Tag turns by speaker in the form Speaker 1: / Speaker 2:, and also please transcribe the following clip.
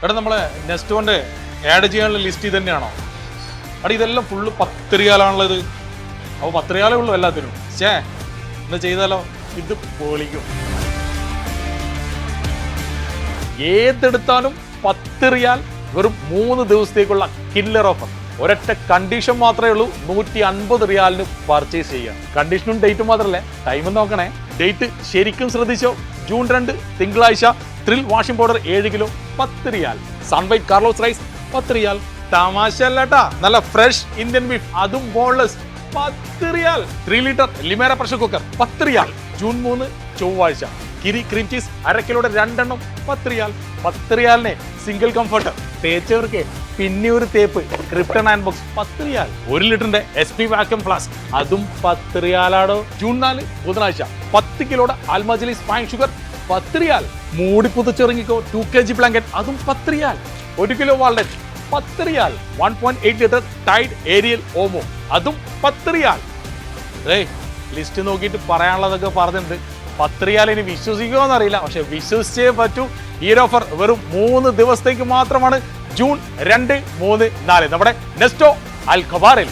Speaker 1: എടാ നമ്മളെ നെസ്റ്റോന്റെ ആഡ് ചെയ്യാനുള്ള ലിസ്റ്റ് ഇത് തന്നെയാണോ? എടാ ഇതെല്ലാം ഫുള്ള് 10 റിയാലാണുള്ളത്. അപ്പോൾ 10 റിയാലേ ഉള്ളൂ എല്ലാത്തിനും. ഇന്ന് ചെയ്താലോ? ഇത് പൊളിക്കും. ഏതെടുത്താലും 10 റിയാൽ, വെറും 3 ദിവസത്തേക്കുള്ള കില്ലർ ഓഫർ. ഒരൊറ്റ കണ്ടീഷൻ മാത്രമേ ഉള്ളൂ, 150 റിയാലിന് പർച്ചേസ് ചെയ്യാം. കണ്ടീഷനും ഡേറ്റും മാത്രമല്ലേ, ടൈം നോക്കണേ. ഡേറ്റ് ശരിക്കും ശ്രദ്ധിച്ചോ. ജൂൺ 2 തിങ്കളാഴ്ച. ത്രിൽ വാഷിംഗ് പൗഡർ 7 കിലോ 10 റിയാൽ. സൺവൈറ്റ് കാർലോസ് റൈസ് 10 റിയാൽ. തമാശ അല്ലട്ടാ, നല്ല ഫ്രഷ് ഇന്ത്യൻ ബീഫ്, അതും ബോൺലെസ് 10 റിയാൽ. 3 ലിറ്റർ ലിമേറ പ്രഷർ കുക്കർ 10 റിയാൽ. ജൂൺ 3 ചൊവ്വാഴ്ച. കിരി ക്രീം ചീസ് 1/2 കിലോയുടെ 2 എണ്ണം 10 റിയാൽ. 10 റിയാലിനെ സിംഗിൾ കംഫർട്ടർ തേച്ചവർക്ക് പിന്നെ ഒരു തേപ്പ് ക്രിപ്റ്റൺ ഹാൻഡ് ബോക്സ് 10 റിയാൽ. 1 ലിറ്ററിന്റെ SP വാക്യൂം ഫ്ലാസ്ക് അതും 10 റിയാലാടോ. ജൂൺ 4 ബുധനാഴ്ച. 10 കിലോയുടെ ആൽമജലി സ്പൈൻ ഷുഗർ 10 റിയാൽ. മൂടി പുതച്ചിറങ്ങിക്കോ 2 kg ബ്ലാങ്കറ്റ് അതും 10 റിയാൽ. 1 കിലോ വാൾനട്ട് 10 റിയാൽ. 1.8 ലിറ്റർ ടൈഡ് ഏരിയൽ ഓമോ അതും 10 റിയാൽ. ലിസ്റ്റ് നോക്കിയിട്ട് പറയാനുള്ളതൊക്കെ പറഞ്ഞിട്ടുണ്ട്. 10 റിയാൽ ഇനി വിശ്വസിക്കുമോ എന്നറിയില്ല, പക്ഷെ വിശ്വസിച്ചേ പറ്റൂ. ഈ ഓഫർ വെറും 3 ദിവസത്തേക്ക് മാത്രമാണ്. ജൂൺ 2, 3, 4 നമ്മുടെ നെസ്റ്റോ അൽ ഖബാറിൽ.